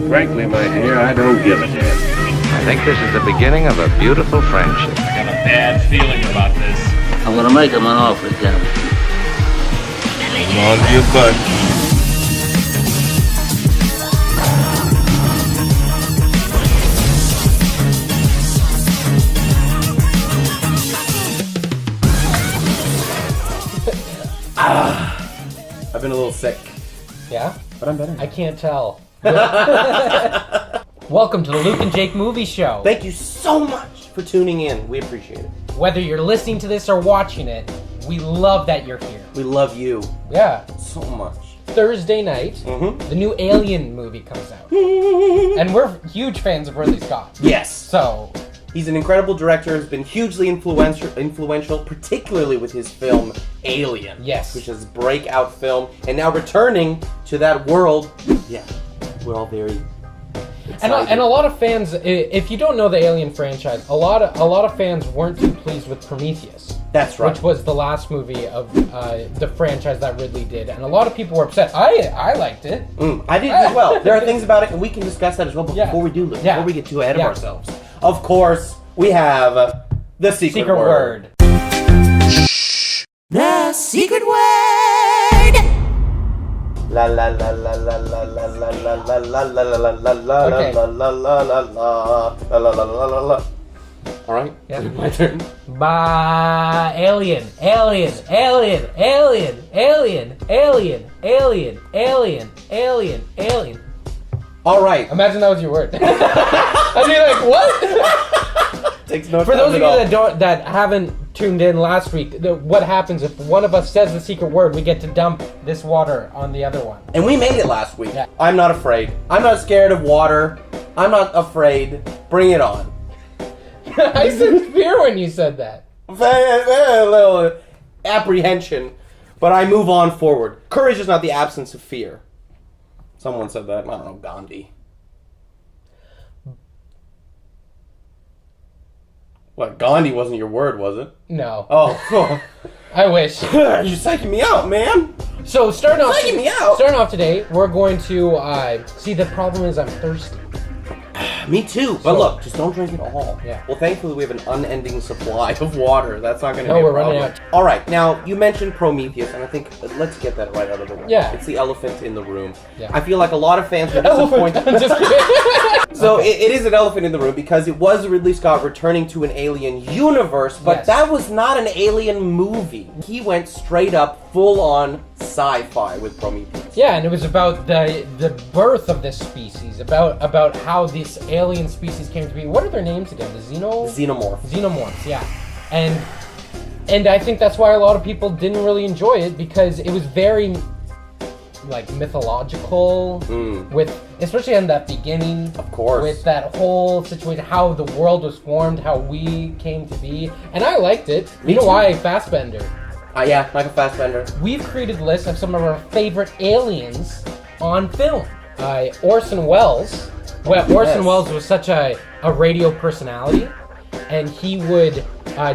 Frankly, my dear, I don't give a damn. I think this is the beginning of a beautiful friendship. I got a bad feeling about this. I'm gonna make him an offer, Kevin. Come on to your butt. I've been a little sick, Yeah? but I'm better. I can't tell. Welcome to the Luke and Jake Movie Show. Thank you so much for tuning in. We appreciate it. Whether you're listening to this or watching it, we love that you're here. We love you Yeah. so much. Thursday night, the new Alien movie comes out. And we're huge fans of Ridley Scott. Yes. So, He's an incredible director, has been hugely influential, particularly with his film Alien. Yes. Which is a breakout film, and now returning to that world. Yeah, we're all very excited. and a lot of fans, if you don't know the Alien franchise, a lot of fans weren't too pleased with Prometheus. That's right. Which was the last movie of the franchise that Ridley did, and a lot of people were upset. I liked it. I did as well. There are things about it, and we can discuss that as well. But Yeah. before we do, Luke, Yeah. before we get too ahead of Yeah. ourselves, of course, we have the secret word. The secret word. La la la la la la la la la la la la la la la la Okay. la la la la la la la la. All right. Yeah. My turn. Alien, alien, alien, alien, alien, alien, alien, alien, alien, alien. All right. Imagine that was your word. I'd be like, what? Takes no For time those of at you all. that haven't tuned in last week, what happens if one of us says the secret word? We get to dump this water on the other one. And we made it last week. Yeah. I'm not afraid. I'm not scared of water. I'm not afraid. Bring it on. I said fear when you said that. A little apprehension, but I move on forward. Courage is not the absence of fear. Someone said that. I don't know, Gandhi. What, Gandhi wasn't your word, was it? No. Oh, I wish. you're psyching me out, man. So starting Psyching me out. today, we're going to see. The problem is I'm thirsty. Me too. But look, just don't drink it all. Yeah. Well, thankfully we have an unending supply of water. That's not going to No, be a we're problem. running out. All right. Now you mentioned Prometheus, and I think let's get that right out of the way. Yeah. It's the elephant in the room. Yeah. I feel like a lot of fans were disappointed. I'm just kidding. So it is an elephant in the room because it was Ridley Scott returning to an alien universe, but Yes. that was not an alien movie. He went straight up, full on sci-fi with Prometheus. Yeah, and it was about the birth of this species, about how this alien species came to be. What are their names again? The Xenomorph. Xenomorphs, yeah. And I think that's why a lot of people didn't really enjoy it, because it was very like mythological with, especially in that beginning, Of course. with that whole situation, how the world was formed, how we came to be, and I liked it. Me you know too. why? Fassbender. Yeah, Michael Fassbender. We've created lists of some of our favorite aliens on film. Orson Welles. Well, Orson Yes. Welles was such a radio personality, and he would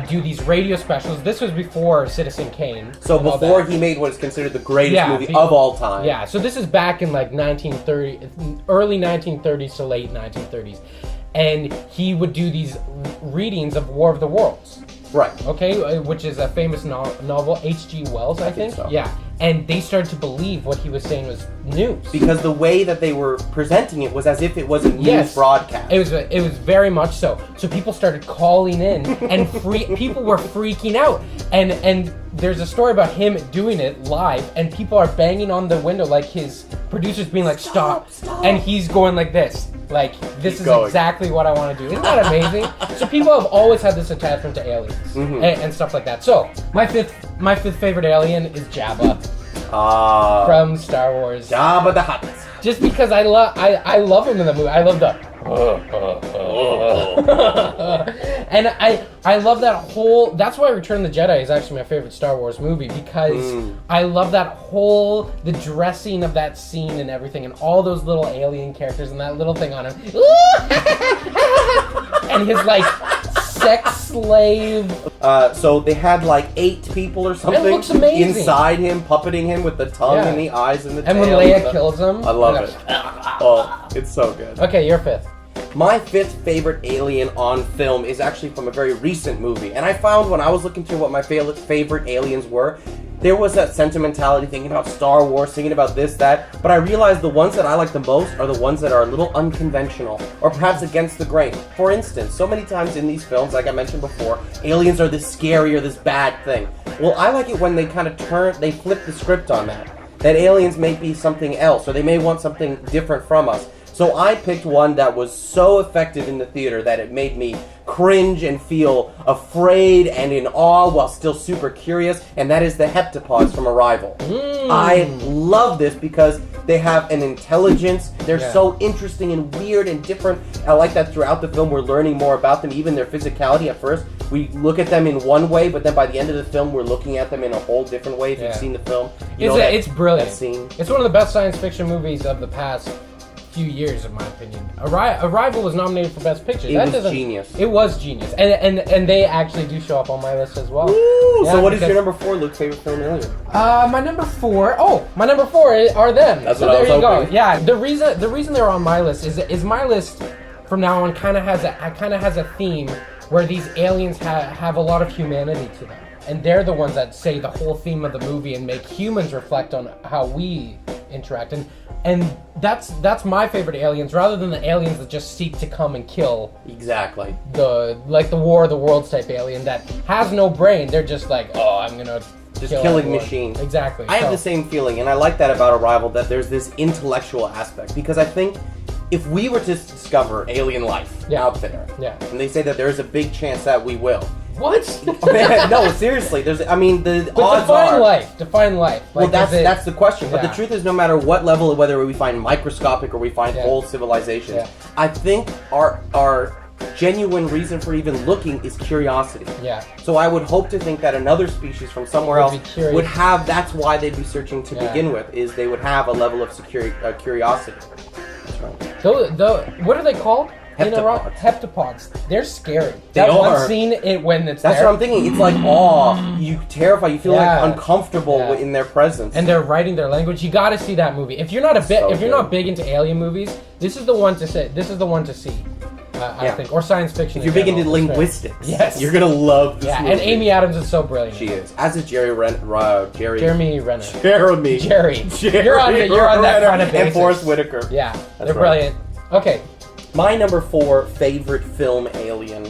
do these radio specials. This was before Citizen Kane. So and all before that. he made what is considered the greatest Yeah, movie of all time. Yeah, so this is back in like 1930, early 1930s to late 1930s. And he would do these readings of War of the Worlds. Right. Okay, which is a famous novel, H.G. Wells, I think. so. Yeah, and they started to believe what he was saying was news. Because the way that they were presenting it was as if it was a news Yes. broadcast. It was very much so. So people started calling in, and people were freaking out. And there's a story about him doing it live, and people are banging on the window, like his producers being like, "Stop!" And he's going like this, like, "This Keep is going. exactly what I want to do." Isn't that amazing? So people have always had this attachment to aliens and stuff like that. So my fifth favorite alien is Jabba from Star Wars. Jabba the Hutt. Just because I love him in the movie. I love the and I love that whole. That's why Return of the Jedi is actually my favorite Star Wars movie, because I love that whole, the dressing of that scene and everything, and all those little alien characters and that little thing on him, and his like sex slave. So they had like 8 people or something looks amazing. inside him, puppeting him with the tongue Yeah. and the eyes and the And when tail. Leia kills him. I love it. Oh, it's so good. Okay, you're 5th. My 5th favorite alien on film is actually from a very recent movie. And I found when I was looking through what my favorite aliens were, there was that sentimentality, thinking about Star Wars, thinking about this, that. But I realized the ones that I like the most are the ones that are a little unconventional, or perhaps against the grain. For instance, so many times in these films, like I mentioned before, aliens are this scary or this bad thing. Well, I like it when they kind of they flip the script on that. That aliens may be something else, or they may want something different from us. So I picked one that was so effective in the theater that it made me cringe and feel afraid and in awe while still super curious, and that is the heptapods from Arrival. I love this because they have an intelligence, they're so interesting and weird and different. I like that throughout the film we're learning more about them, even their physicality. At first, we look at them in one way, but then by the end of the film, we're looking at them in a whole different way. If you've seen the film, you know it's brilliant. That scene. It's one of the best science fiction movies of the past few years, in my opinion. Arrival was nominated for Best Picture. It was genius. It was genius, and they actually do show up on my list as well. Ooh, Yeah, so what is your number 4, Luke's favorite film alien? My number 4. Oh, my number 4 are them. That's so what I there was you hoping. go. Yeah, the reason they're on my list is my list from now on kind of has a theme where these aliens have a lot of humanity to them, and they're the ones that say the whole theme of the movie and make humans reflect on how we interact, and that's my favorite aliens, rather than the aliens that just seek to come and kill. Exactly. The War of the Worlds type alien that has no brain. They're just like, oh, I'm gonna Just kill killing everyone. machines. Exactly. I have the same feeling, and I like that about Arrival, that there's this intellectual aspect, because I think if we were to discover alien life out there, and they say that there is a big chance that we will. What? No, seriously. The But odds define are. life. Define life. Well, Like, that's the question. But the Yeah. truth is, no matter what level, whether we find microscopic or we find whole civilizations, I think our genuine reason for even looking is curiosity. Yeah. So I would hope to think that another species from somewhere Would else be curious. would have. That's why they'd be searching to begin with. Is they would have a level of curiosity. That's right. What are they called? Heptapods. Heptapods. They're scary. They that are. one scene, when it's That's there, what I'm thinking. It's like awe. You terrify. You feel like uncomfortable in their presence. and they're writing their language. You got to see that movie. If you're not So not big into alien movies, this is the one to say. This is the one to see. I think, or science fiction. If you're big into linguistics, yes, you're gonna love this movie. and Amy Adams is so brilliant. She is. As is Jeremy Renner. Jerry. You're on that kind of basis. And Forrest Whitaker. Yeah, they're right. brilliant. Okay, My number 4 favorite film alien,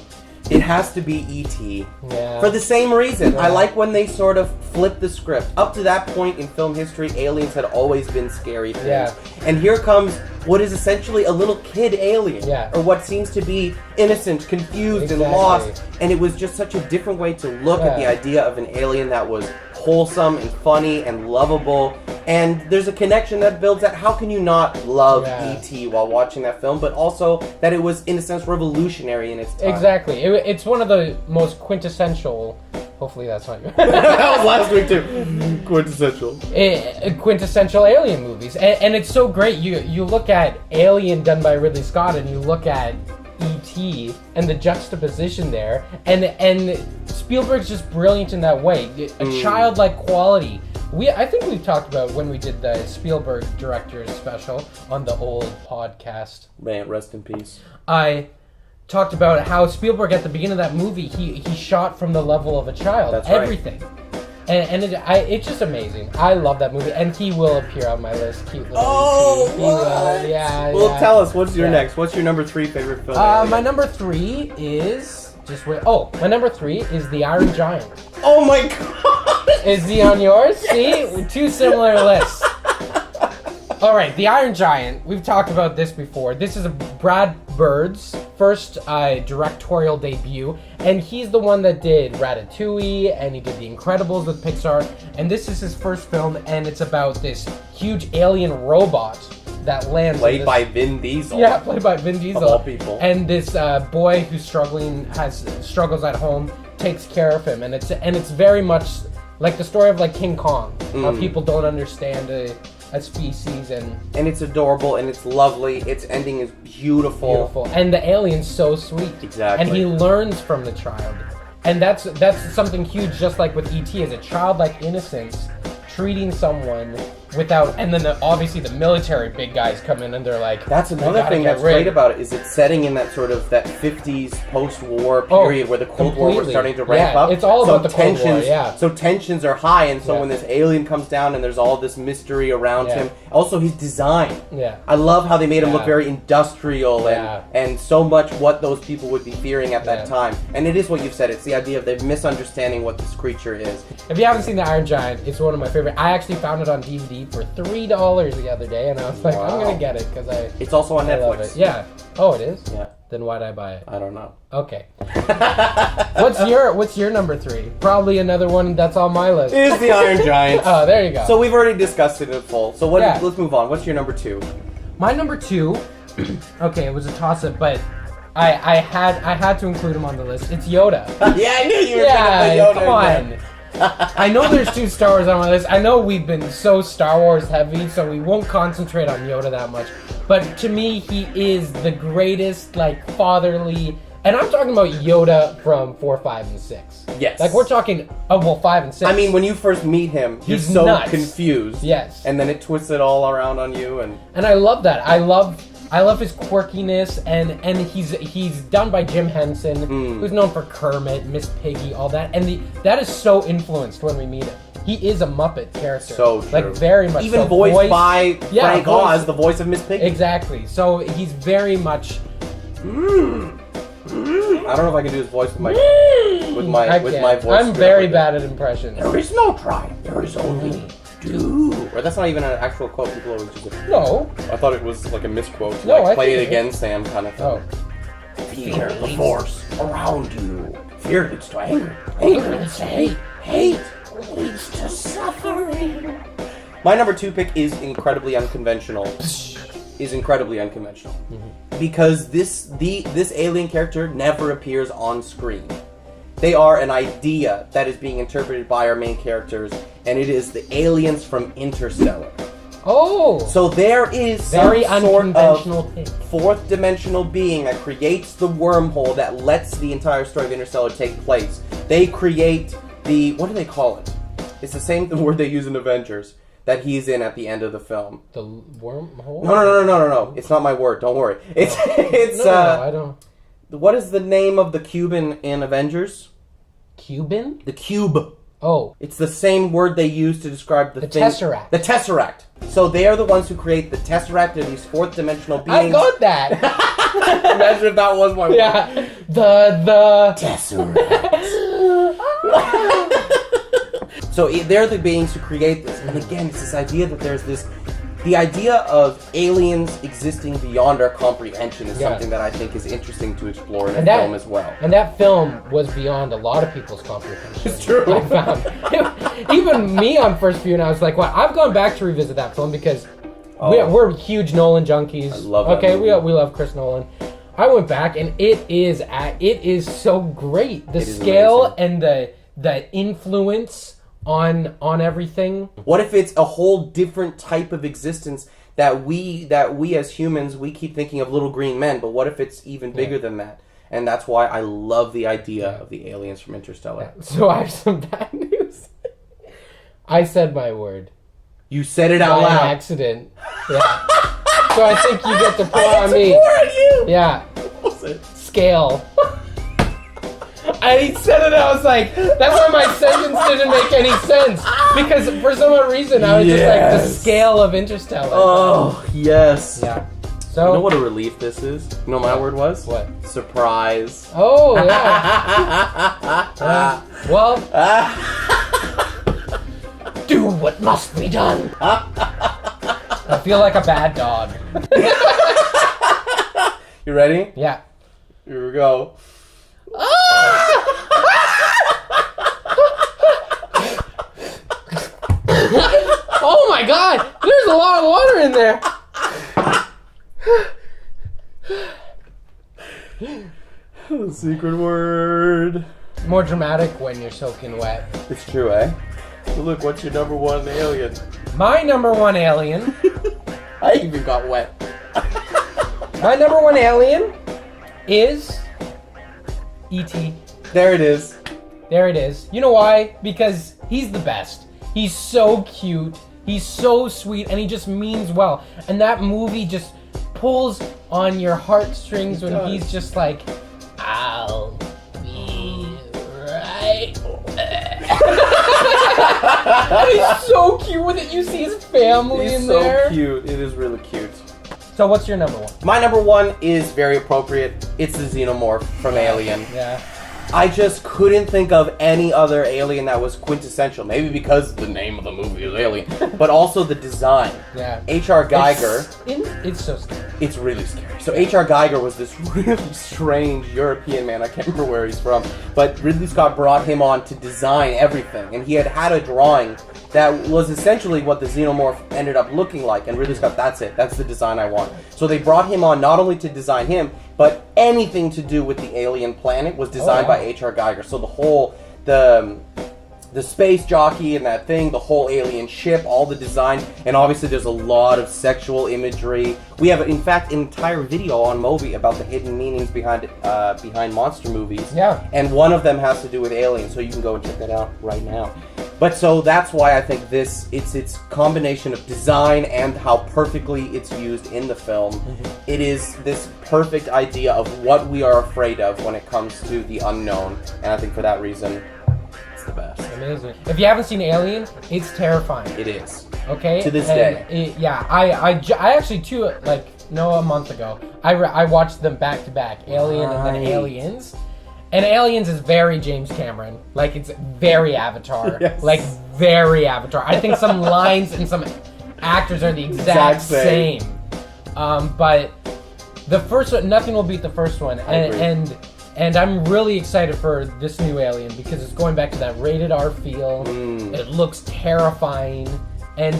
it has to be E.T. Yeah. For the same reason. I like when they sort of flip the script. Up to that point in film history, aliens had always been scary things. Yeah. And here comes what is essentially a little kid alien. Yeah. Or what seems to be innocent, confused, and Exactly. lost. And it was just such a different way to look at the idea of an alien that was wholesome and funny and lovable. And there's a connection that builds that. How can you not love E.T. while watching that film? But also that it was, in a sense, revolutionary in its time. exactly. It's one of the most quintessential. Hopefully that's not your. That was last week too. Quintessential. Quintessential alien movies, and it's so great. You look at Alien done by Ridley Scott, and you look at E.T. and the juxtaposition there, and Spielberg's just brilliant in that way. A childlike quality. I think we've talked about when we did the Spielberg director's special on the old podcast. Man, rest in peace. I talked about how Spielberg at the beginning of that movie he shot from the level of a child. That's right. Everything. And it's just amazing. I love that movie, and he will appear on my list. Cute little Oh, E.T. He will, what? Well, tell us, what's your next? What's your number 3 favorite film? My number 3 is my number 3 is The Iron Giant. Oh my god! Is he on yours? See, 2 similar lists. All right, The Iron Giant. We've talked about this before. This is Brad Bird's first directorial debut, and he's the one that did Ratatouille, and he did The Incredibles with Pixar, and this is his first film, and it's about this huge alien robot that lands. Played by Vin Diesel. Yeah, played by Vin Diesel. Of all people. And this boy who's struggles at home takes care of him, and it's very much like the story of like King Kong, how people don't understand a species, and it's adorable and it's lovely. Its ending is beautiful. And the alien's so sweet. Exactly. And he learns from the child. And that's something huge, just like with E.T. as a childlike innocence, treating someone without, and then obviously the military big guys come in and they're like, that's another thing that's great about it, is it's setting in that sort of that 50s post-war period where the Cold War was starting to ramp up. It's all about the Cold War, So tensions are high, and so when this alien comes down and there's all this mystery around him, also his design. I love how they made him look very industrial and so much what those people would be fearing at that time. And it is what you've said, it's the idea of them misunderstanding what this creature is. If you haven't seen The Iron Giant, it's one of my favorite. I actually found it on DVD for $3 the other day, and I was like, I'm gonna get it because it's also on Netflix. It. Yeah. Oh, it is. Yeah. Then why'd I buy it? I don't know. Okay. What's your number 3? Probably another one that's on my list. It is The Iron Giant. Oh, there you go. So we've already discussed it in full. So let's move on. What's your number 2? My number 2. Okay, it was a toss-up, but I had to include him on the list. It's Yoda. Yeah, I knew you were gonna put Yoda. Come on. I know there's 2 Star Wars on my list. I know we've been so Star Wars heavy, so we won't concentrate on Yoda that much. But to me, he is the greatest, like, fatherly... And I'm talking about Yoda from 4, 5, and 6. Yes. Like, we're talking... Oh, well, 5 and 6. I mean, when you first meet him, he's so nuts. Confused. Yes. And then it twists it all around on you, and... And I love that. I love his quirkiness, and he's done by Jim Henson, who's known for Kermit, Miss Piggy, all that. And that is so influenced when we meet him. He is a Muppet character. So true. Like, very much even so. Voiced by Frank Oz, the voice of Miss Piggy. Exactly. So he's very much... I don't know if I can do his voice with my voice. I'm very bad at impressions. There is no try. There is only do. Or that's not even an actual quote. People always use it. No. I thought it was like a misquote. No, like, play it again, Sam, kind of thing. Oh. Fear the force around you. Fear leads to anger. Anger leads to hate. Hate leads to suffering. My number 2 pick is incredibly unconventional. Because this alien character never appears on screen. They are an idea that is being interpreted by our main characters, and it is the aliens from Interstellar. Oh! So there is very some sort unconventional of fourth dimensional being that creates the wormhole that lets the entire story of Interstellar take place. They create the... What do they call it? It's the same word they use in Avengers that he's in at the end of the film. The wormhole? No. It's not my word. Don't worry. It's I don't... What is the name of the Cuban in Avengers? Cuban? The cube. Oh. It's the same word they use to describe the thing. Tesseract. The Tesseract. So they are the ones who create the Tesseract, or these fourth dimensional beings. I got that. Imagine if that was my word. Yeah. The Tesseract. So they're the beings who create this. And again, it's this idea that there's this... The idea of aliens existing beyond our comprehension is something that I think is interesting to explore in a film as well. And that film was beyond a lot of people's comprehension. It's true. I found. Even me on first view, and I was like, well, I've gone back to revisit that film because we're huge Nolan junkies. I love that movie. we love Chris Nolan. I went back, and it is so great. The scale and the influence on everything. What if it's a whole different type of existence that we as humans, we keep thinking of little green men, but what if it's even bigger than that? And that's why I love the idea of the aliens from Interstellar. Yeah. So I have some bad news. I said my word. You said it out by loud. An accident. Yeah. So I think you get the point on me. On you. Yeah. What was it? Scale. I said it, I was like, that's why my sentence didn't make any sense. Because for some odd reason, I was just like, the scale of Interstellar. Oh, yes. Yeah. So, you know what a relief this is? You know what my word was? What? Surprise. Oh, yeah. Well, do what must be done. I feel like a bad dog. You ready? Yeah. Here we go. Oh my god! There's a lot of water in there! The secret word. More dramatic when you're soaking wet. It's true, eh? So look, what's your number 1 alien? My number one alien. I even got wet. My number one alien is E.T. There it is. There it is. You know why? Because he's the best. He's so cute. He's so sweet, and he just means well. And that movie just pulls on your heartstrings when he's just like, I'll be right. And he's so cute with it. You see his family in there. He's so cute. It is really cute. So what's your number one? My number one is very appropriate. It's the Xenomorph from Alien. Yeah. I just couldn't think of any other alien that was quintessential. Maybe because the name of the movie is Alien, but also the design. Yeah. H.R. Geiger. It's so scary. It's really scary. So H.R. Geiger was this really strange European man. I can't remember where he's from, but Ridley Scott brought him on to design everything, and he had a drawing that was essentially what the Xenomorph ended up looking like. And Ridley Scott, that's it. That's the design I want. So they brought him on not only to design him, but anything to do with the alien planet was designed by H.R. Geiger. So the whole, the space jockey and that thing, the whole alien ship, all the design, and obviously there's a lot of sexual imagery. We have, in fact, an entire video on MOVI about the hidden meanings behind monster movies. Yeah. And one of them has to do with aliens, so you can go and check that out right now. But so that's why I think it's combination of design and how perfectly it's used in the film. Mm-hmm. It is this perfect idea of what we are afraid of when it comes to the unknown, and I think for that reason, it's the best. Amazing. If you haven't seen Alien, it's terrifying. It is. Okay. To this day. I actually a month ago, I watched them back to back, Alien and then Aliens. And Aliens is very James Cameron. Like, it's very Avatar. Yes. Like, very Avatar. I think some lines and some actors are the exact same. But the first one, nothing will beat the first one. And I'm really excited for this new Alien because it's going back to that rated R feel. It looks terrifying. And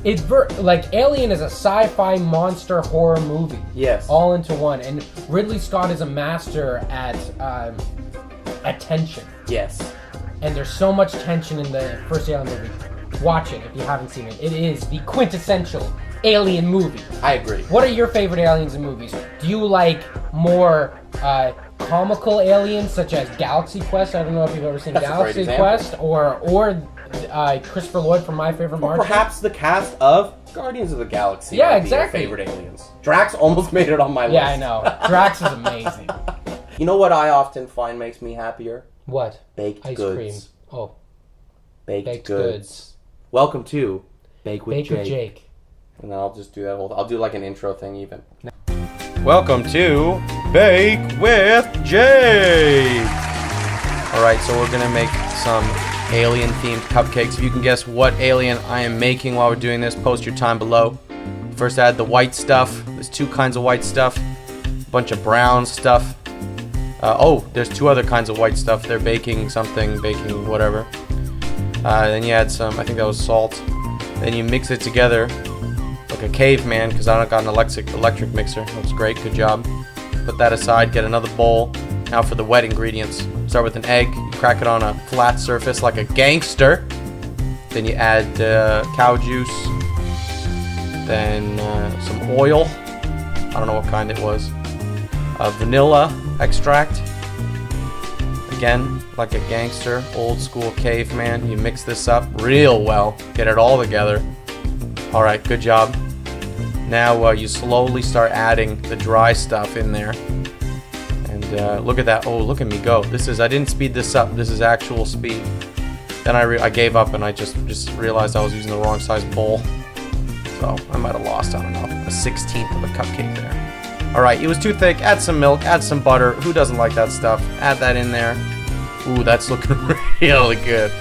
Alien is a sci-fi monster horror movie. Yes. All into one. And Ridley Scott is a master at tension. Yes. And there's so much tension in the first Alien movie. Watch it if you haven't seen it. It is the quintessential Alien movie. I agree. What are your favorite aliens in movies? Do you like more comical aliens such as Galaxy Quest? I don't know if you've ever seen Galaxy Quest or Christopher Lloyd from My Favorite Martian. Or perhaps the cast of Guardians of the Galaxy. Yeah, might be exactly. Your favorite aliens. Drax almost made it on my list. Yeah, I know. Drax is amazing. You know what I often find makes me happier? What? Baked Ice goods. cream. Oh. Baked goods. Welcome to Bake with Jake. And then I'll just do that I'll do like an intro thing even. Welcome to Bake with Jake. Alright, so we're gonna make some alien-themed cupcakes. If you can guess what alien I am making while we're doing this, post your time below. First, add the white stuff. There's two kinds of white stuff. A bunch of brown stuff. There's two other kinds of white stuff. They're baking something, baking whatever. Then you add some, I think that was salt. Then you mix it together like a caveman, because I don't got an electric mixer. That's great, good job. Put that aside, get another bowl. Now for the wet ingredients. Start with an egg, you crack it on a flat surface like a gangster. Then you add cow juice. Then some oil. I don't know what kind it was. Vanilla extract. Again, like a gangster, old school caveman. You mix this up real well. Get it all together. Alright, good job. Now you slowly start adding the dry stuff in there. And look at that. Oh, look at me go. I didn't speed this up. This is actual speed. Then I gave up and I just realized I was using the wrong size bowl. So I might have lost, I don't know, a 16th of a cupcake there. Alright, it was too thick. Add some milk, add some butter. Who doesn't like that stuff? Add that in there. Ooh, that's looking really good.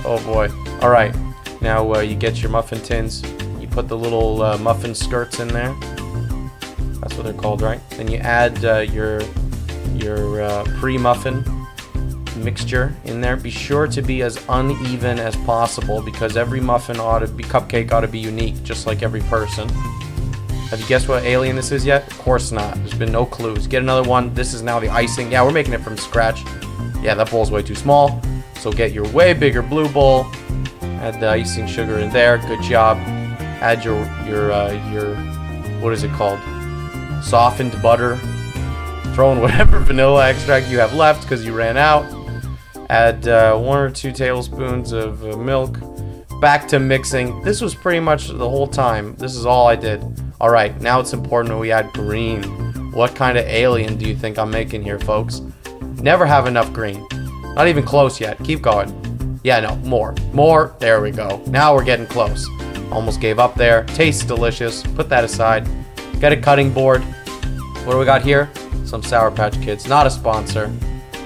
Oh boy. Alright, now you get your muffin tins. You put the little muffin skirts in there. That's what they're called, right? Then you add your pre-muffin mixture in there. Be sure to be as uneven as possible because every cupcake ought to be unique, just like every person. Have you guessed what alien this is yet? Of course not. There's been no clues. Get another one. This is now the icing. Yeah, we're making it from scratch. Yeah, that bowl's way too small. So get your way bigger blue bowl. Add the icing sugar in there. Good job. Add your what is it called? Softened butter. Throw in whatever vanilla extract you have left because you ran out. Add 1 or 2 tablespoons of milk. Back to mixing. This was pretty much the whole time. This is all I did. Alright, now it's important that we add green. What kind of alien do you think I'm making here, folks? Never have enough green. Not even close yet. Keep going. Yeah, no, more. More. There we go. Now we're getting close. Almost gave up there. Tastes delicious. Put that aside. Get a cutting board. What do we got here? Some Sour Patch Kids. Not a sponsor,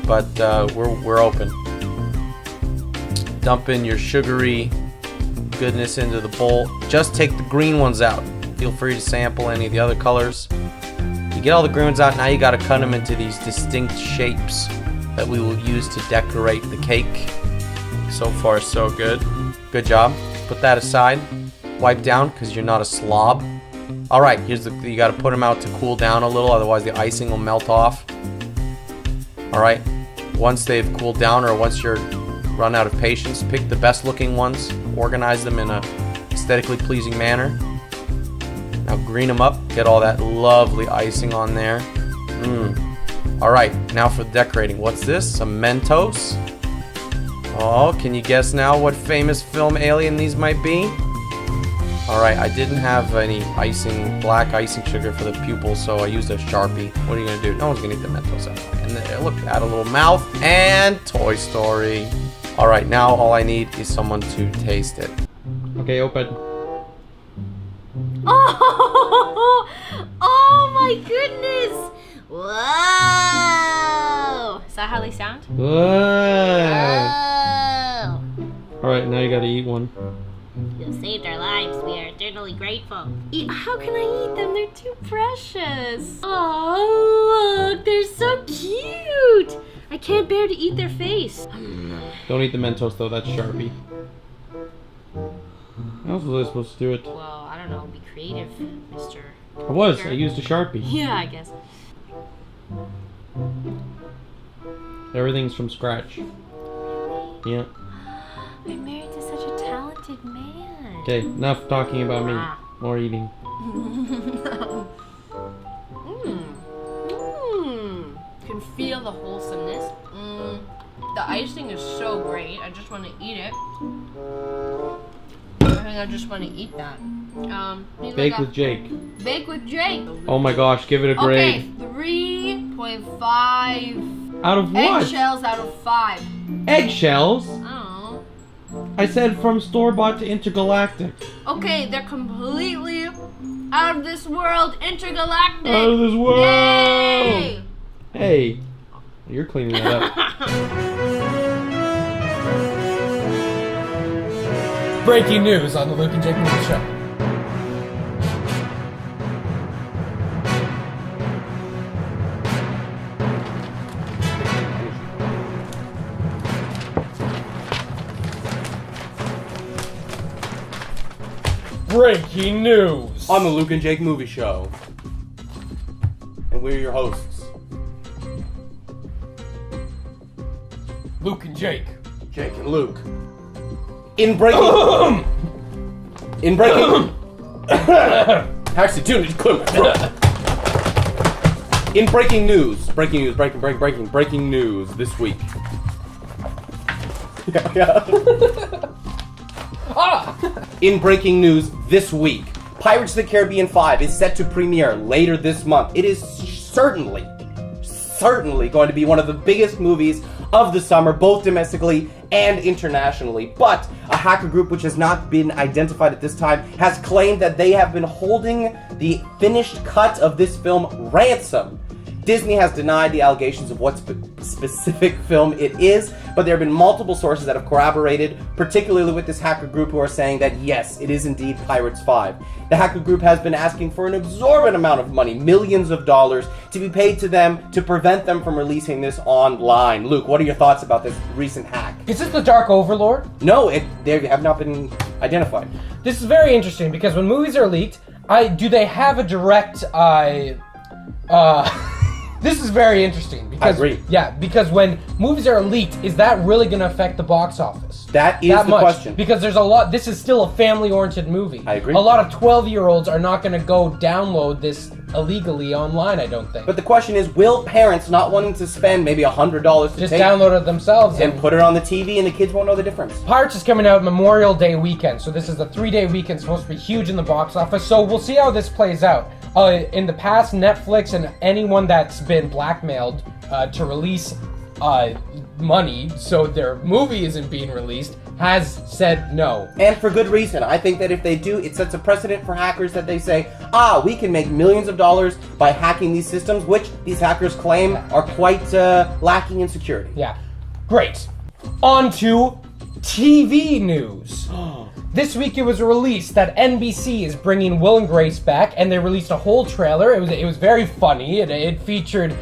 but we're open. Dump in your sugary goodness into the bowl. Just take the green ones out. Feel free to sample any of the other colors. You get all the green ones out. Now you got to cut them into these distinct shapes that we will use to decorate the cake. So far, so good. Good job. Put that aside. Wipe down because you're not a slob. All right, you got to put them out to cool down a little, otherwise the icing will melt off. All right, once they've cooled down or once you're run out of patience, pick the best looking ones, organize them in a aesthetically pleasing manner. Now green them up, get all that lovely icing on there. All right, now for the decorating. What's this? Some Mentos. Oh, can you guess now what famous film alien these might be? Alright, I didn't have any black icing sugar for the pupils, so I used a Sharpie. What are you gonna do? No one's gonna eat the Mentos out. And then, look, add a little mouth, and Toy Story. Alright, now all I need is someone to taste it. Okay, open. Oh, oh my goodness! Whoa! Is that how they sound? Whoa! Oh! Alright, now you gotta eat one. You saved our lives. We are eternally grateful. How can I eat them? They're too precious. Oh, look, they're so cute. I can't bear to eat their face. Don't eat the Mentos though, that's Sharpie. How else was I supposed to do it? Well, I don't know. Be creative, Mr. I used a Sharpie. Yeah, I guess. Everything's from scratch. Yeah. I'm married to such a talented man. Okay, enough talking about me. More eating. Can feel the wholesomeness. The icing is so great. I just want to eat it. I think I just want to eat that. Bake with Jake. Bake with Jake. Oh my gosh, give it a grade. Okay, 3.5. Out of what? Eggshells out of 5. Eggshells? Oh. I said from store-bought to intergalactic. Okay, they're completely out of this world, intergalactic. Out of this world! Yay! Hey, you're cleaning that up. Breaking news on the Luke and Jake Movie Show. Breaking news On the Luke and Jake Movie Show. And we're your hosts. Luke and Jake. Jake and Luke. In breaking... Actually, dude, it couldn't. In breaking news. Breaking news this week. Yeah. In breaking news this week, Pirates of the Caribbean 5 is set to premiere later this month. It is certainly going to be one of the biggest movies of the summer, both domestically and internationally. But a hacker group which has not been identified at this time has claimed that they have been holding the finished cut of this film ransom. Disney has denied the allegations of what specific film it is, but there have been multiple sources that have corroborated, particularly with this hacker group, who are saying that yes, it is indeed Pirates 5. The hacker group has been asking for an exorbitant amount of money, millions of dollars, to be paid to them to prevent them from releasing this online. Luke, what are your thoughts about this recent hack? Is this the Dark Overlord? No, they have not been identified. This is very interesting because when movies are leaked, do they have a direct This is very interesting because I agree. Yeah, because when movies are leaked, is that really going to affect the box office? That is the question. Because there's a lot. This is still a family-oriented movie. I agree. A lot of 12-year-olds are not going to go download this illegally online. I don't think. But the question is, will parents not wanting to spend maybe $100 to just take download it themselves and put it on the TV, and the kids won't know the difference? Pirates is coming out Memorial Day weekend, so this is a 3-day weekend, supposed to be huge in the box office. So we'll see how this plays out. In the past, Netflix and anyone that's been blackmailed to release money so their movie isn't being released has said no. And for good reason. I think that if they do, it sets a precedent for hackers that they say, we can make millions of dollars by hacking these systems, which these hackers claim are quite lacking in security. Yeah. Great. On to TV news. This week it was released that NBC is bringing Will and Grace back, and they released a whole trailer. It was very funny. It featured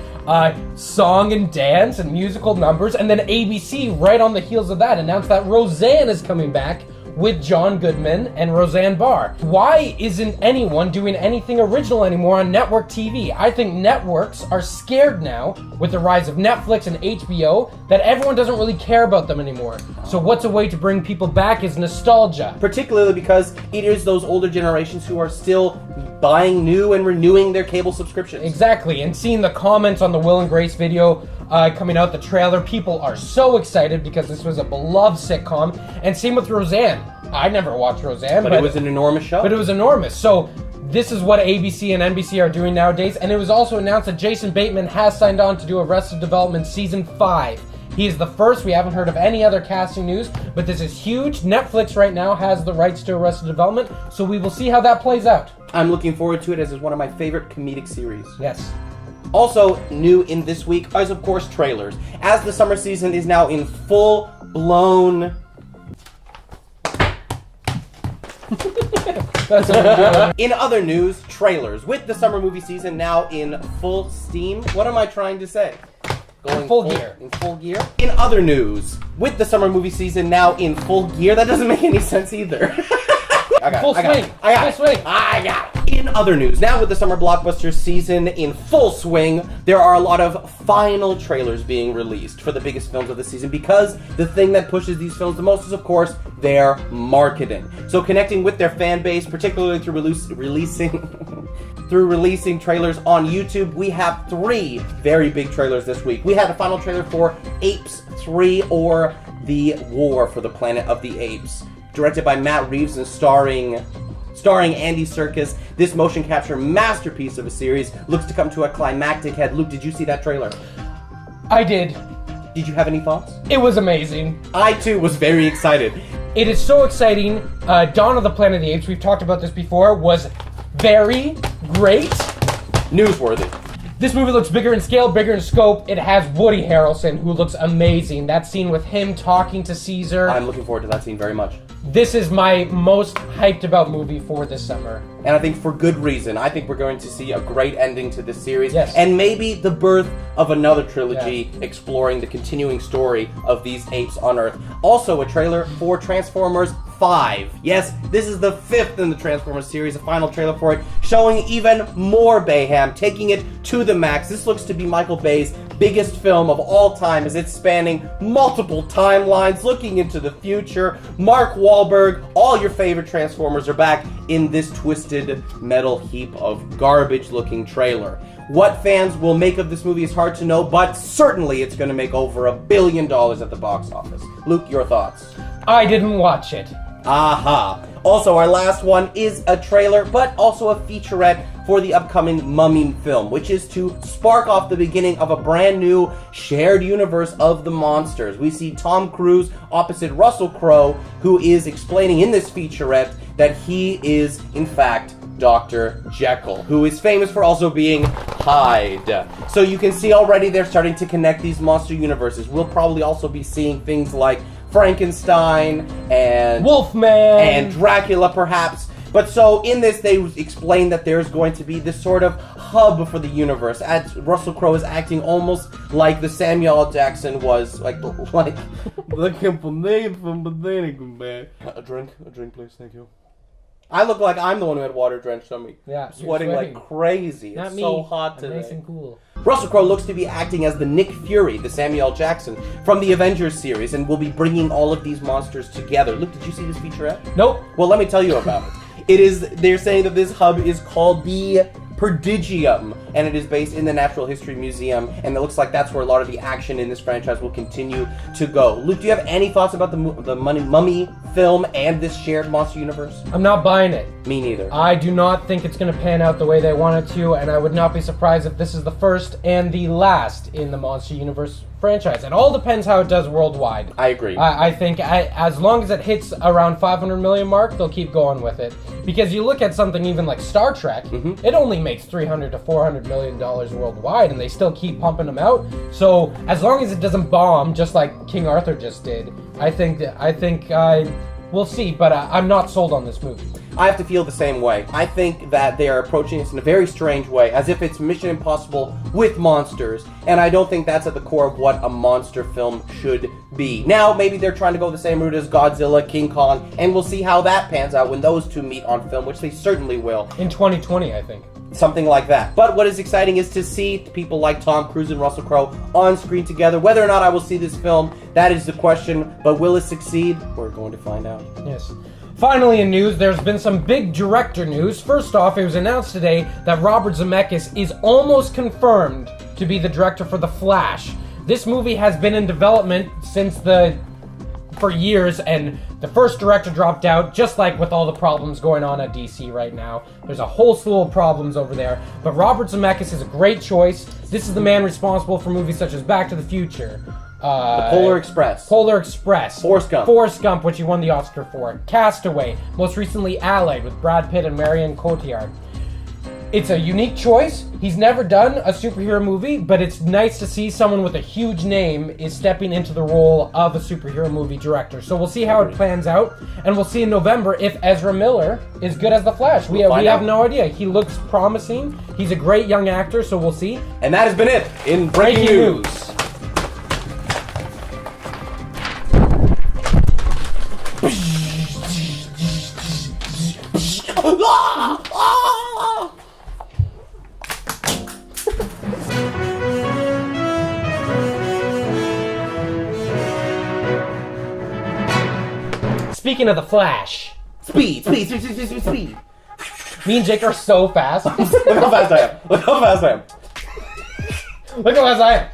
song and dance and musical numbers, and then ABC, right on the heels of that, announced that Roseanne is coming back with John Goodman and Roseanne Barr. Why isn't anyone doing anything original anymore on network TV? I think networks are scared now with the rise of Netflix and HBO that everyone doesn't really care about them anymore. So what's a way to bring people back is nostalgia. Particularly because it is those older generations who are still buying new and renewing their cable subscriptions. Exactly, and seeing the comments on the Will and Grace video coming out, the trailer, people are so excited because this was a beloved sitcom, and same with Roseanne. I never watched Roseanne, But it was an enormous show. But it was enormous. So this is what ABC and NBC are doing nowadays, and it was also announced that Jason Bateman has signed on to do Arrested Development Season 5. He is the first. We haven't heard of any other casting news, but this is huge. Netflix right now has the rights to Arrested Development, so we will see how that plays out. I'm looking forward to it, as it's one of my favorite comedic series. Yes. Also new in this week is, of course, trailers. As the summer season is now in full-blown... That's what we're doing. In other news, trailers. With the summer movie season now in full steam. What am I trying to say? Going full gear. In full gear? In other news, with the summer movie season now in full gear, that doesn't make any sense either. I got it. In other news, now with the summer blockbuster season in full swing, there are a lot of final trailers being released for the biggest films of the season, because the thing that pushes these films the most is, of course, their marketing. So connecting with their fan base, particularly through releasing trailers on YouTube, we have 3 very big trailers this week. We had a final trailer for Apes 3, or The War for the Planet of the Apes, directed by Matt Reeves and starring Andy Serkis. This motion capture masterpiece of a series looks to come to a climactic head. Luke, did you see that trailer? I did. Did you have any thoughts? It was amazing. I, too, was very excited. It is so exciting. Dawn of the Planet of the Apes, we've talked about this before, was very great. Newsworthy. This movie looks bigger in scale, bigger in scope. It has Woody Harrelson, who looks amazing. That scene with him talking to Caesar. I'm looking forward to that scene very much. This is my most hyped about movie for this summer. And I think for good reason. I think we're going to see a great ending to this series. Yes. And maybe the birth of another trilogy exploring the continuing story of these apes on Earth. Also a trailer for Transformers 5. Yes, this is the 5th in the Transformers series, a final trailer for it, showing even more Bayham, taking it to the max. This looks to be Michael Bay's biggest film of all time, as it's spanning multiple timelines, looking into the future. Mark Wahlberg, all your favorite Transformers are back in this twisted metal heap of garbage-looking trailer. What fans will make of this movie is hard to know, but certainly it's going to make over $1 billion at the box office. Luke, your thoughts? I didn't watch it. Aha. Also, our last one is a trailer, but also a featurette for the upcoming Mummy film, which is to spark off the beginning of a brand new shared universe of the monsters. We see Tom Cruise opposite Russell Crowe, who is explaining in this featurette that he is, in fact, Dr. Jekyll, who is famous for also being Hyde. So you can see already they're starting to connect these monster universes. We'll probably also be seeing things like Frankenstein and Wolfman and Dracula, perhaps. But so in this, they explain that there's going to be this sort of hub for the universe. As Russell Crowe is acting almost like the Samuel L. Jackson was, like the A drink, please, thank you. I look like I'm the one who had water drenched on me. Yeah, I'm sweating like crazy. Not It's me. so hot I'm today. nice and cool. Russell Crowe looks to be acting as the Nick Fury, the Samuel L. Jackson, from the Avengers series, and will be bringing all of these monsters together. Luke, did you see this featurette? Nope. Well, let me tell you about it. They're saying that this hub is called the Prodigium, and it is based in the Natural History Museum, and it looks like that's where a lot of the action in this franchise will continue to go. Luke, do you have any thoughts about the Mummy film and this shared monster universe? I'm not buying it. Me neither. I do not think it's going to pan out the way they want it to, and I would not be surprised if this is the first and the last in the Monster Universe franchise. It all depends how it does worldwide. I agree. I think as long as it hits around 500 million mark, they'll keep going with it. Because you look at something even like Star Trek, it only makes $300 to $400 million worldwide, and they still keep pumping them out. So as long as it doesn't bomb, just like King Arthur just did, I think we'll see. But I'm not sold on this movie. I have to feel the same way. I think that they are approaching this in a very strange way, as if it's Mission Impossible with monsters, and I don't think that's at the core of what a monster film should be. Now, maybe they're trying to go the same route as Godzilla, King Kong, and we'll see how that pans out when those two meet on film, which they certainly will. In 2020, I think. Something like that. But what is exciting is to see people like Tom Cruise and Russell Crowe on screen together. Whether or not I will see this film, that is the question, but will it succeed? We're going to find out. Yes. Finally in news, there's been some big director news. First off, it was announced today that Robert Zemeckis is almost confirmed to be the director for The Flash. This movie has been in development for years, and the first director dropped out, just like with all the problems going on at DC right now. There's a whole slew of problems over there, but Robert Zemeckis is a great choice. This is the man responsible for movies such as Back to the Future, The Polar Express. Forrest Gump, which he won the Oscar for. Castaway. Most recently Allied with Brad Pitt and Marion Cotillard. It's a unique choice. He's never done a superhero movie, but it's nice to see someone with a huge name is stepping into the role of a superhero movie director. So we'll see how it plans out, and we'll see in November if Ezra Miller is good as the Flash. We have no idea. He looks promising. He's a great young actor, so we'll see. And that has been it in Breaking News. Speaking of the Flash, Speed. me and Jake are so fast. Look how fast I am. Look how fast I am.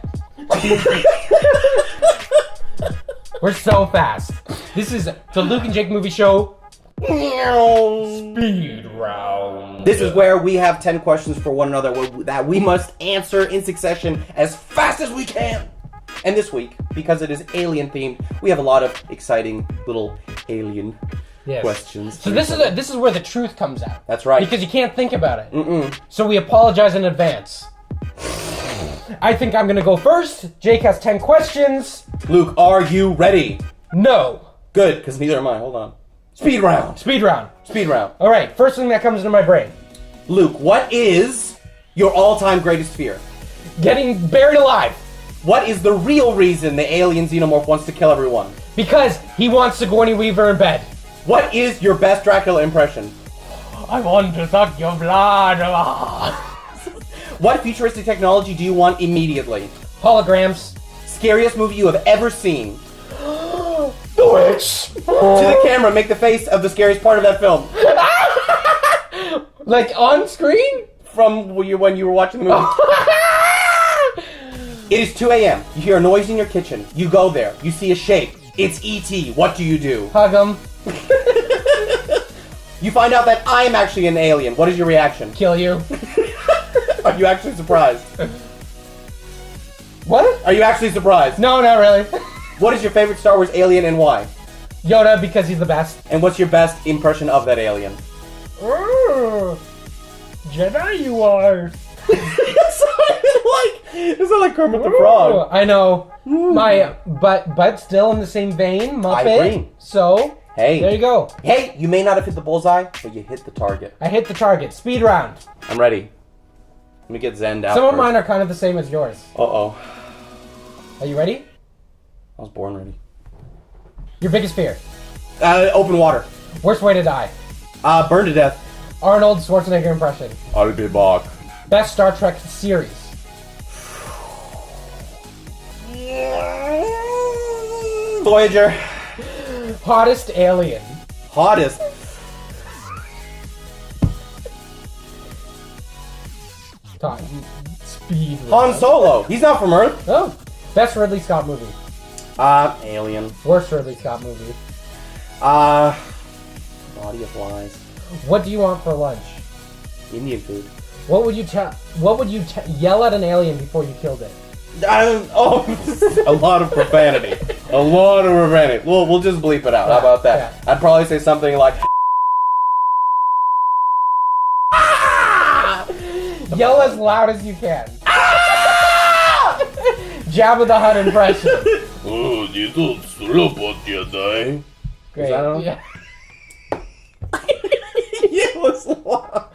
We're so fast. This is the Luke and Jake movie show. Speed round. This is where we have 10 questions for one another that we must answer in succession as fast as we can. And this week, because it is alien themed, we have a lot of exciting little alien questions. So this is where the truth comes out. That's right. Because you can't think about it. So we apologize in advance. I think I'm gonna go first. Jake has 10 questions. Luke, are you ready? No. Good, because neither am I. Hold on. Speed round. All right, first thing that comes into my brain. Luke, what is your all-time greatest fear? Getting buried alive. What is the real reason the alien xenomorph wants to kill everyone? Because he wants Sigourney Weaver in bed. What is your best Dracula impression? I want to suck your blood. What futuristic technology do you want immediately? Holograms. Scariest movie you have ever seen? The Witch. To the camera, make the face of the scariest part of that film. Like on screen? From when you were watching the movie. It is 2 a.m. You hear a noise in your kitchen. You go there. You see a shape. It's E.T. What do you do? Hug him. You find out that I am actually an alien. What is your reaction? Kill you. Are you actually surprised? What? Are you actually surprised? No, not really. What is your favorite Star Wars alien and why? Yoda, because he's the best. And what's your best impression of that alien? Jedi you are. It's not like Kermit the Frog. I know. But still in the same vein, Muppet. I agree. So, hey, there you go. Hey, you may not have hit the bullseye, but you hit the target. I hit the target. Speed round. I'm ready. Let me get zenned out. Some of first. mine are kind of the same as yours. Uh-oh. Are you ready? I was born ready. Your biggest fear? Open water. Worst way to die? Burn to death. Arnold Schwarzenegger impression. I'll be back. Best Star Trek series? Voyager. Hottest alien. Hottest. Talk. Speed. Han Solo. He's not from Earth. Oh. Best Ridley Scott movie. Alien. Worst Ridley Scott movie. Body of Lies. What do you want for lunch? Indian food. What would you yell at an alien before you killed it? A lot of profanity. A lot of profanity. We'll just bleep it out. How about that? Yeah. I'd probably say something like, Yell as loud as you can. Jabba the Hutt impression. Oh, you don't slow Jedi. Great. Is that on? Yeah. it was loud.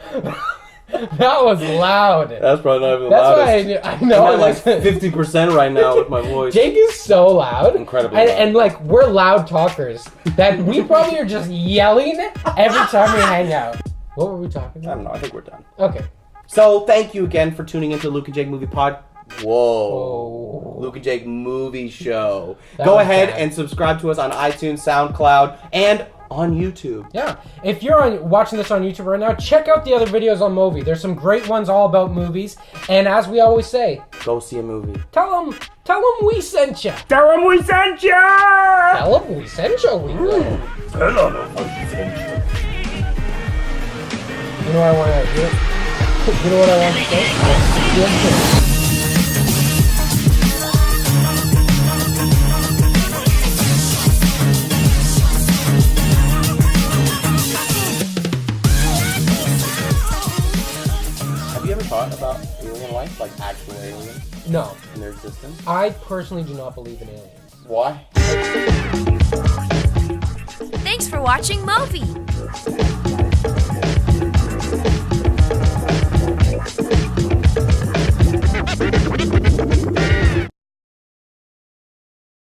That was loud. That's probably not even the That's loudest. why I know. I'm at like 50% right now with my voice. Jake is so loud. Incredibly and, loud. and like, we're loud talkers. That we probably are just yelling every time we hang out. What were we talking I about? don't know. I think we're done. Okay. So thank you again for tuning into Luke and Jake Movie Pod. Whoa. Oh. Luke and Jake Movie Show. That Go was ahead bad. and subscribe to us on iTunes, SoundCloud, and on YouTube. Yeah. If you're watching this on YouTube right now, check out the other videos on MOVI. There's some great ones all about movies. And as we always say, Go see a movie. tell them we sent you. Tell him we sent ya! Tell them we sent you. We will. Tell him we sent ya. You know what I want to do? You know what I want to say? Yes, Have you ever thought about alien life? Like actual aliens No. and their existence? I personally do not believe in aliens. Why? Thanks for watching MOVI.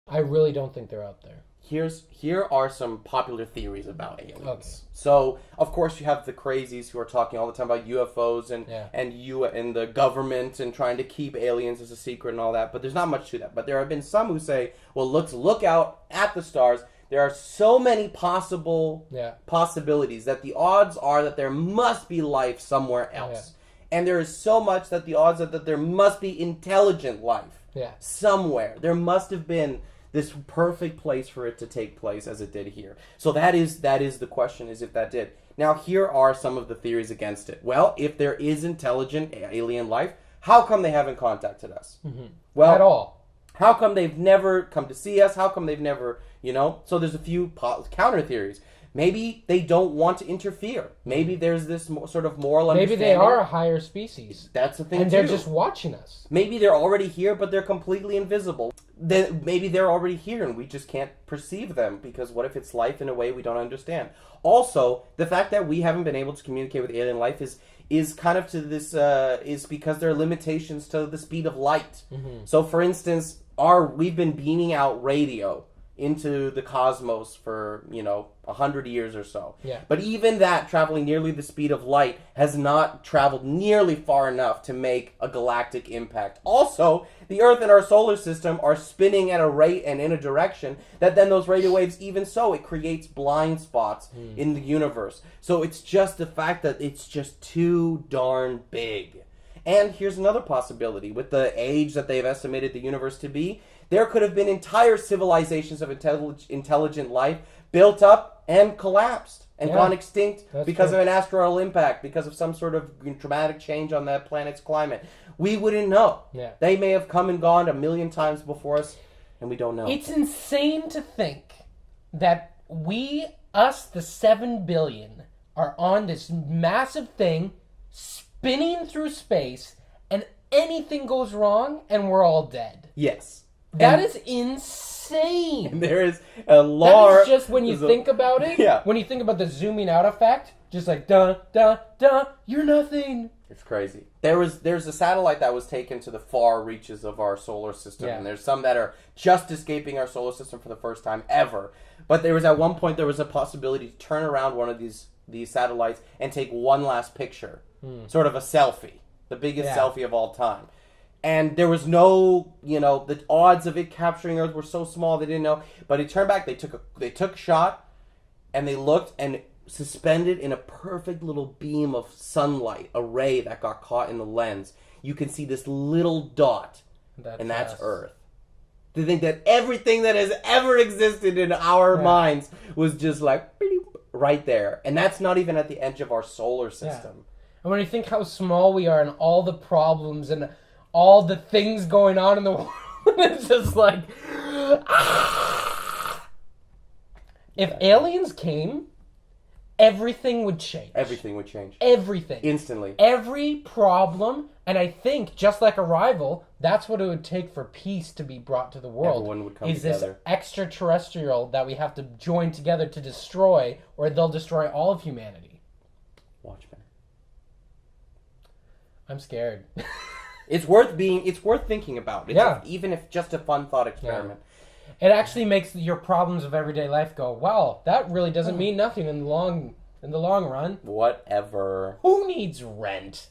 I really don't think they're out there. Here are some popular theories about aliens. Okay. So, of course, you have the crazies who are talking all the time about UFOs and Yeah. and the government and trying to keep aliens as a secret and all that. But there's not much to that. But there have been some who say, well, let's look out at the stars. There are so many possibilities that the odds are that there must be life somewhere else. And there is so much that the odds are that there must be intelligent life somewhere. There must have been this perfect place for it to take place as it did here. So that is the question, is if that did. Now, here are some of the theories against it. Well, if there is intelligent alien life, how come they haven't contacted us? Mm-hmm. Well, At all. How come they've never come to see us? How come they've never, So there's a few counter theories. Maybe they don't want to interfere. Maybe there's this sort of moral Maybe understanding. they are a higher species. That's the thing, and they're just watching us. Maybe they're already here, but they're completely invisible. Then maybe they're already here, and we just can't perceive them, because what if it's life in a way we don't understand? Also, the fact that we haven't been able to communicate with alien life is kind of to this is because there are limitations to the speed of light. Mm-hmm. So, for instance, we've been beaming out radio into the cosmos for 100 years or so. Yeah. But even that, traveling nearly the speed of light, has not traveled nearly far enough to make a galactic impact. Also, the Earth and our solar system are spinning at a rate and in a direction that then those radio waves, even so, it creates blind spots in the universe. So it's just the fact that it's just too darn big. And here's another possibility. With the age that they've estimated the universe to be, there could have been entire civilizations of intelligent life built up and collapsed and gone extinct because of an asteroidal impact, because of some sort of dramatic change on that planet's climate. We wouldn't know. Yeah. They may have come and gone a million times before us, and we don't know. It's insane to think that us, the 7 billion, are on this massive thing, spinning through space, and anything goes wrong, and we're all dead. Yes. That is insane. There is a large... That is just when you think about it. Yeah. When you think about the zooming out effect, just like, duh, duh, duh, you're nothing. It's crazy. There's a satellite that was taken to the far reaches of our solar system, and there's some that are just escaping our solar system for the first time ever. But at one point there was a possibility to turn around one of these satellites and take one last picture, sort of a selfie, the biggest selfie of all time. And there was no, the odds of it capturing Earth were so small they didn't know. But it turned back. They took a shot, and they looked, and suspended in a perfect little beam of sunlight, a ray that got caught in the lens, you can see this little dot, and that's Earth. To think that everything that has ever existed in our minds was just like right there, and that's not even at the edge of our solar system. And when you think how small we are, and all the problems and all the things going on in the world, it's just like, if aliens came, everything would change. Everything would change. Everything. Instantly. Every problem, and I think, just like Arrival, that's what it would take for peace to be brought to the world. Everyone would come together. This extraterrestrial that we have to join together to destroy, or they'll destroy all of humanity. Watchmen. I'm scared. It's worth thinking about. Even if just a fun thought experiment. It actually makes your problems of everyday life go, wow, that really doesn't mean nothing in the long run. Whatever. Who needs rent?